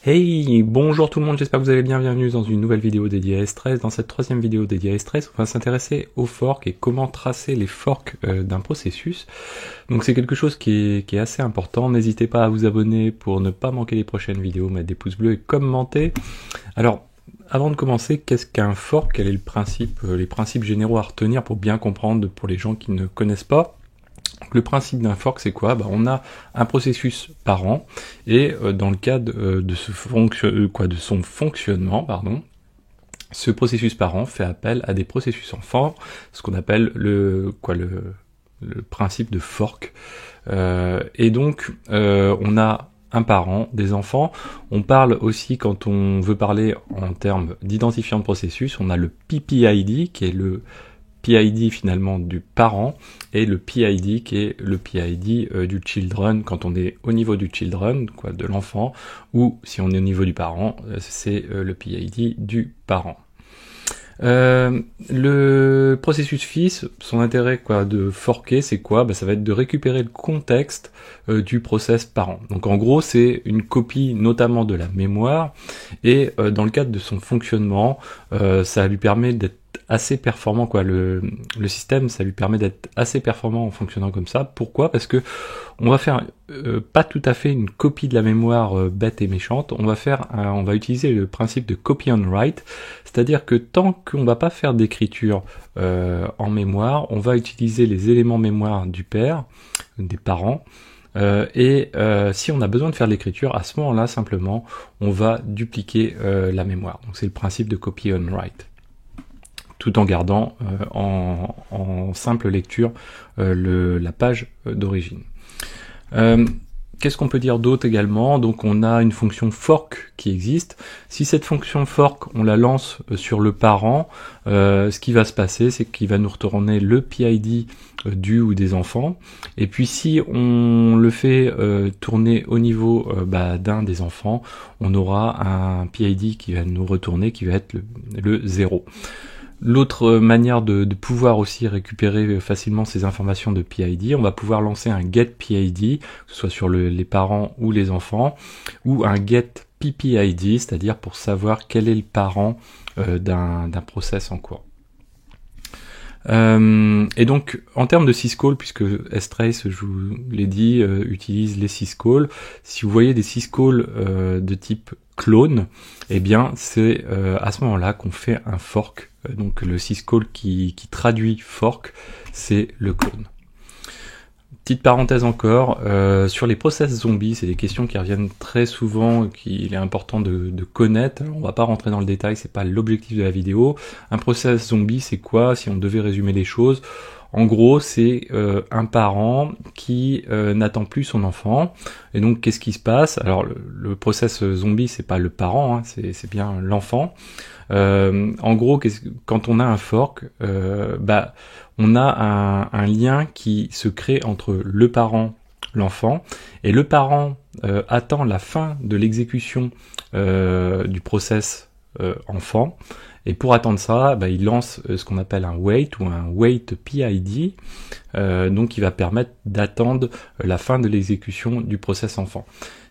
Hey, bonjour tout le monde, j'espère que vous allez bien, bienvenue dans une nouvelle vidéo dédiée à S13. Dans cette troisième vidéo dédiée à S13, on va s'intéresser aux forks et comment tracer les forks d'un processus. Donc c'est quelque chose qui est assez important, n'hésitez pas à vous abonner pour ne pas manquer les prochaines vidéos, mettre des pouces bleus et commenter. Alors, avant de commencer, qu'est-ce qu'un fork? Quel est le principe, les principes généraux à retenir pour bien comprendre pour les gens qui ne connaissent pas? Donc, le principe d'un fork, c'est quoi? On a un processus parent, et dans le cadre de son fonctionnement, ce processus parent fait appel à des processus enfants, ce qu'on appelle le principe de fork. Et donc, on a un parent, des enfants. On parle aussi, quand on veut parler en termes d'identifiant de processus, on a le PPID, qui est le PID finalement du parent, et le PID qui est le PID du children quand on est au niveau du children, de l'enfant, ou si on est au niveau du parent, c'est le PID du parent. Le processus fils, son intérêt de forker, c'est quoi? Ça va être de récupérer le contexte du process parent. Donc en gros, c'est une copie notamment de la mémoire, et dans le cadre de son fonctionnement, ça lui permet d'être assez performant, le système, ça lui permet d'être assez performant en fonctionnant comme ça. Pourquoi? Parce que on va faire pas tout à fait une copie de la mémoire bête et méchante, on va utiliser le principe de copy on write, c'est-à-dire que tant qu'on va pas faire d'écriture en mémoire, on va utiliser les éléments mémoire du père, des parents, si on a besoin de faire de l'écriture, à ce moment-là, simplement, on va dupliquer la mémoire. Donc c'est le principe de copy on write, tout en gardant en simple lecture la page d'origine. Qu'est-ce qu'on peut dire d'autre également? Donc on a une fonction fork qui existe. Si cette fonction fork, on la lance sur le parent, ce qui va se passer, c'est qu'il va nous retourner le PID du ou des enfants. Et puis si on le fait tourner au niveau d'un des enfants, on aura un PID qui va nous retourner, qui va être le 0. L'autre manière de pouvoir aussi récupérer facilement ces informations de PID, on va pouvoir lancer un get PID, que ce soit sur les parents ou les enfants, ou un get PPID, c'est-à-dire pour savoir quel est le parent d'un process en cours. Et donc, en termes de syscall, puisque strace, je vous l'ai dit, utilise les syscalls, si vous voyez des syscalls de type clone, eh bien, c'est à ce moment-là qu'on fait un fork. Donc, le syscall qui traduit fork, c'est le clone. Petite parenthèse encore, sur les process zombies, c'est des questions qui reviennent très souvent, qu'il est important de connaître. Alors, on va pas rentrer dans le détail, c'est pas l'objectif de la vidéo. Un process zombie, c'est quoi? Si on devait résumer les choses, en gros, c'est un parent qui n'attend plus son enfant. Et donc, qu'est-ce qui se passe? Alors, le process zombie, c'est pas le parent, hein, c'est bien l'enfant. En gros, quand on a un fork, on a un lien qui se crée entre le parent, l'enfant, et le parent attend la fin de l'exécution du process enfant, et pour attendre ça, il lance ce qu'on appelle un wait ou un wait PID, donc qui va permettre d'attendre la fin de l'exécution du process enfant.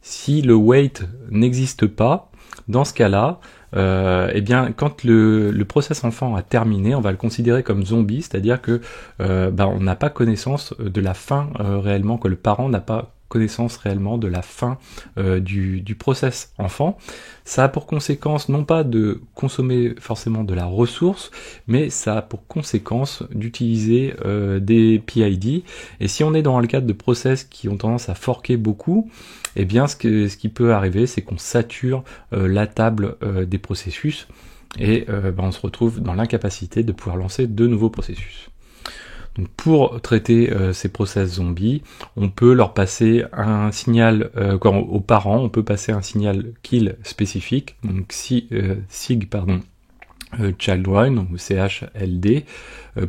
Si le wait n'existe pas, dans ce cas-là, quand le process enfant a terminé, on va le considérer comme zombie, c'est-à-dire que on n'a pas connaissance de la fin réellement, que le parent n'a pas connaissance réellement de la fin du process enfant. Ça a pour conséquence non pas de consommer forcément de la ressource, mais ça a pour conséquence d'utiliser des PID. Et si on est dans le cadre de process qui ont tendance à forker beaucoup, eh bien ce qui peut arriver, c'est qu'on sature la table des processus, et on se retrouve dans l'incapacité de pouvoir lancer de nouveaux processus. Donc pour traiter ces process zombies, on peut leur passer un signal, aux parents, on peut passer un signal kill spécifique, donc SIG, children, ou CHLD,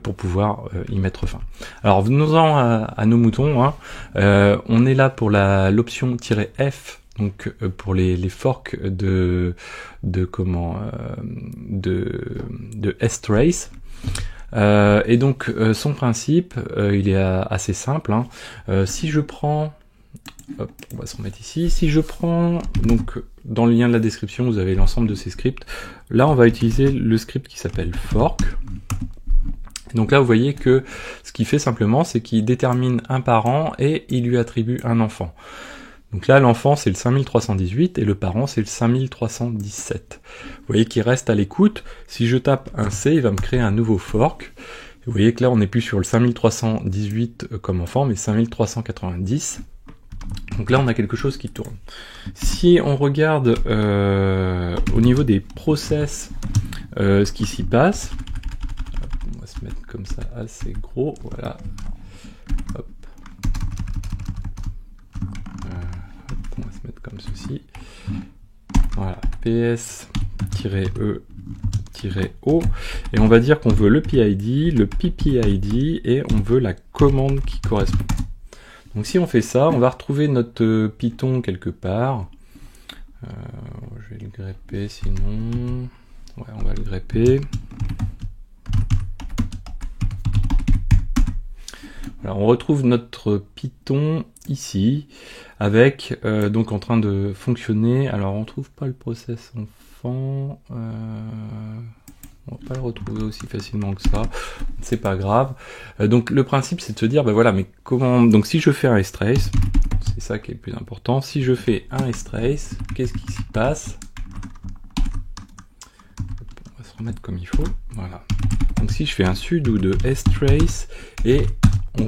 pour pouvoir y mettre fin. Alors venons-en à nos moutons, hein. On est là pour l'option -F, donc pour les forks de strace. Et donc son principe, il est assez simple, hein. Si je prends hop, on va se remettre ici. Si je prends, donc dans le lien de la description, vous avez l'ensemble de ces scripts. Là, on va utiliser le script qui s'appelle fork. Donc là, vous voyez que ce qu'il fait simplement, c'est qu'il détermine un parent et il lui attribue un enfant. Donc là, l'enfant, c'est le 5318 et le parent, c'est le 5317. Vous voyez qu'il reste à l'écoute. Si je tape un C, il va me créer un nouveau fork. Vous voyez que là, on n'est plus sur le 5318 comme enfant, mais 5390. Donc là, on a quelque chose qui tourne. Si on regarde au niveau des process ce qui s'y passe, on va se mettre comme ça assez gros, voilà. Hop. On va se mettre comme ceci. Voilà, ps-e-o, et on va dire qu'on veut le PID, le PPID, et on veut la commande qui correspond. Donc si on fait ça, on va retrouver notre Python quelque part. Je vais le grepper sinon. Ouais, on va le grepper. Voilà, on retrouve notre Python ici, avec donc en train de fonctionner. Alors on trouve pas le process enfant. On va pas le retrouver aussi facilement que ça, c'est pas grave. Donc le principe c'est de se dire, ben voilà, mais comment... Donc si je fais un strace, c'est ça qui est le plus important, si je fais un strace, qu'est-ce qui s'y passe? On va se remettre comme il faut, voilà. Donc si je fais un sudo de strace, et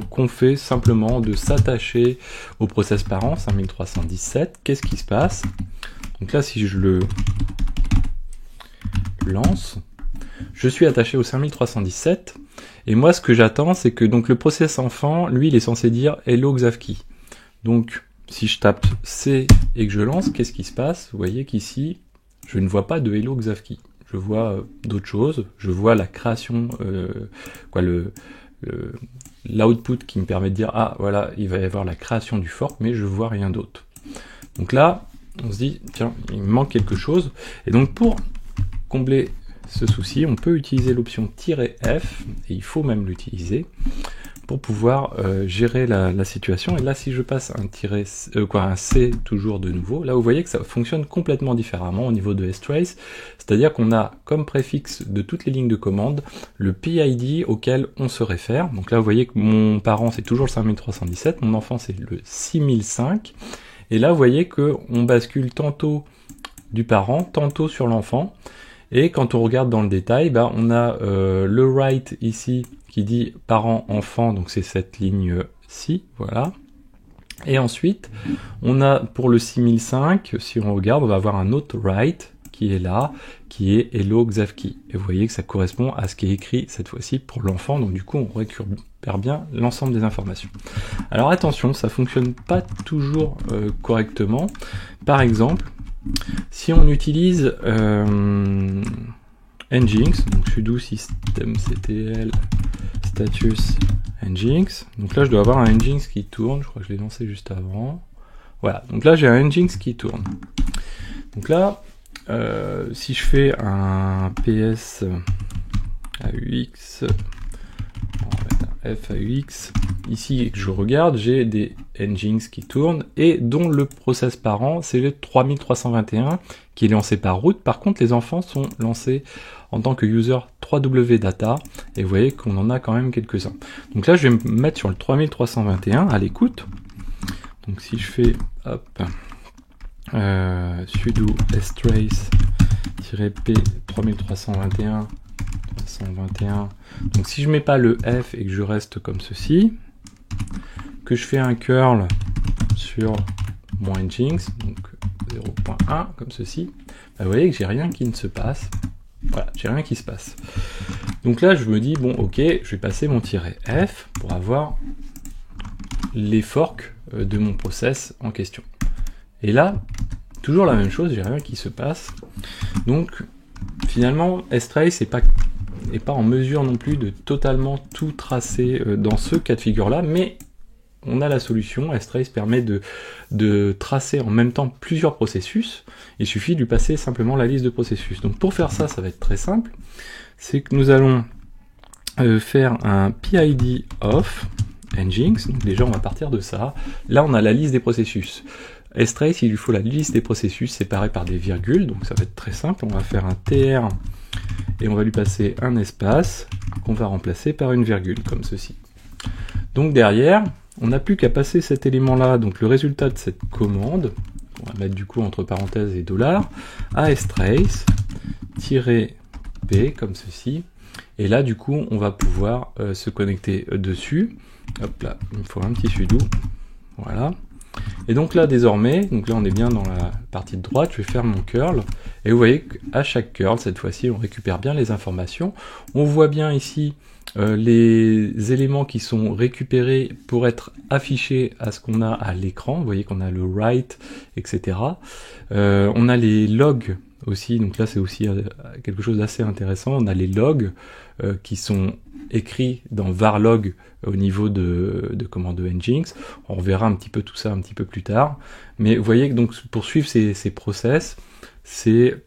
qu'on fait simplement de s'attacher au process parent, 5317, qu'est-ce qui se passe? Donc là si je le lance, je suis attaché au 5317, et moi ce que j'attends, c'est que donc le process enfant, lui, il est censé dire hello Xavki. Donc si je tape C et que je lance, qu'est-ce qui se passe? Vous voyez qu'ici, je ne vois pas de hello Xavki. Je vois d'autres choses, je vois la création, l'output qui me permet de dire, ah voilà, il va y avoir la création du fork, mais je vois rien d'autre. Donc là, on se dit, tiens, il me manque quelque chose, et donc pour combler ce souci, on peut utiliser l'option "-f", et il faut même l'utiliser, pour pouvoir gérer la situation. Et là, si je passe un C toujours de nouveau, là vous voyez que ça fonctionne complètement différemment au niveau de strace, c'est-à-dire qu'on a comme préfixe de toutes les lignes de commande le PID auquel on se réfère. Donc là vous voyez que mon parent c'est toujours le 5317, mon enfant c'est le 6005, et là vous voyez que on bascule tantôt du parent, tantôt sur l'enfant. Et quand on regarde dans le détail, bah, on a le write ici qui dit parent-enfant, donc c'est cette ligne-ci, voilà. Et ensuite, on a pour le 6005, si on regarde, on va avoir un autre write qui est là, qui est hello Xavki. Et vous voyez que ça correspond à ce qui est écrit cette fois-ci pour l'enfant, donc du coup on récupère bien l'ensemble des informations. Alors attention, ça fonctionne pas toujours correctement. Par exemple, si on utilise nginx, donc sudo systemctl status nginx, donc là je dois avoir un nginx qui tourne, je crois que je l'ai lancé juste avant. Voilà, donc là j'ai un nginx qui tourne. Donc là, si je fais un ps aux, on va mettre un f aux, ici que je regarde, j'ai des nginx qui tournent, et dont le process parent, c'est le 3321, qui est lancé par root. Par contre, les enfants sont lancés en tant que user 3W data, et vous voyez qu'on en a quand même quelques-uns. Donc là, je vais me mettre sur le 3321 à l'écoute. Donc si je fais, hop, sudo strace-p 3321, 321. Donc si je mets pas le F et que je reste comme ceci, que je fais un curl sur mon nginx, donc 0.1 comme ceci, bah vous voyez que j'ai rien qui ne se passe. Voilà, j'ai rien qui se passe. Donc là je me dis bon ok, je vais passer mon "-f" pour avoir les forks de mon process en question. Et là, toujours la même chose, j'ai rien qui se passe. Donc finalement, strace n'est pas en mesure non plus de totalement tout tracer dans ce cas de figure-là, mais on a la solution. Strace permet de tracer en même temps plusieurs processus. Il suffit de lui passer simplement la liste de processus. Donc pour faire ça, ça va être très simple. C'est que nous allons faire un PID off Nginx. Donc déjà, on va partir de ça. Là, on a la liste des processus. Strace, il lui faut la liste des processus séparés par des virgules, donc ça va être très simple. On va faire un tr et on va lui passer un espace qu'on va remplacer par une virgule, comme ceci. Donc derrière, on n'a plus qu'à passer cet élément-là, donc le résultat de cette commande, on va mettre du coup entre parenthèses et $, à strace-p comme ceci. Et là, du coup, on va pouvoir se connecter dessus. Hop là, il me faut un petit sudo. Voilà. Et donc là, désormais, donc là on est bien dans la partie de droite, je vais faire mon curl. Et vous voyez qu'à chaque curl, cette fois-ci, on récupère bien les informations. On voit bien ici les éléments qui sont récupérés pour être affichés à ce qu'on a à l'écran. Vous voyez qu'on a le write, etc. On a les logs aussi, donc là c'est aussi quelque chose d'assez intéressant. On a les logs qui sont écrits dans varlog au niveau de Nginx. On reverra un petit peu tout ça un petit peu plus tard. Mais vous voyez que donc pour suivre ces process, c'est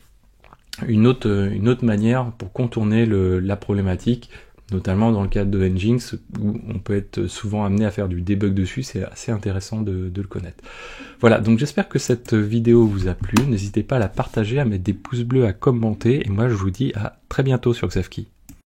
une autre manière pour contourner la problématique, notamment dans le cadre de Nginx, où on peut être souvent amené à faire du debug dessus. C'est assez intéressant de le connaître. Voilà, donc j'espère que cette vidéo vous a plu. N'hésitez pas à la partager, à mettre des pouces bleus, à commenter. Et moi, je vous dis à très bientôt sur Xavki.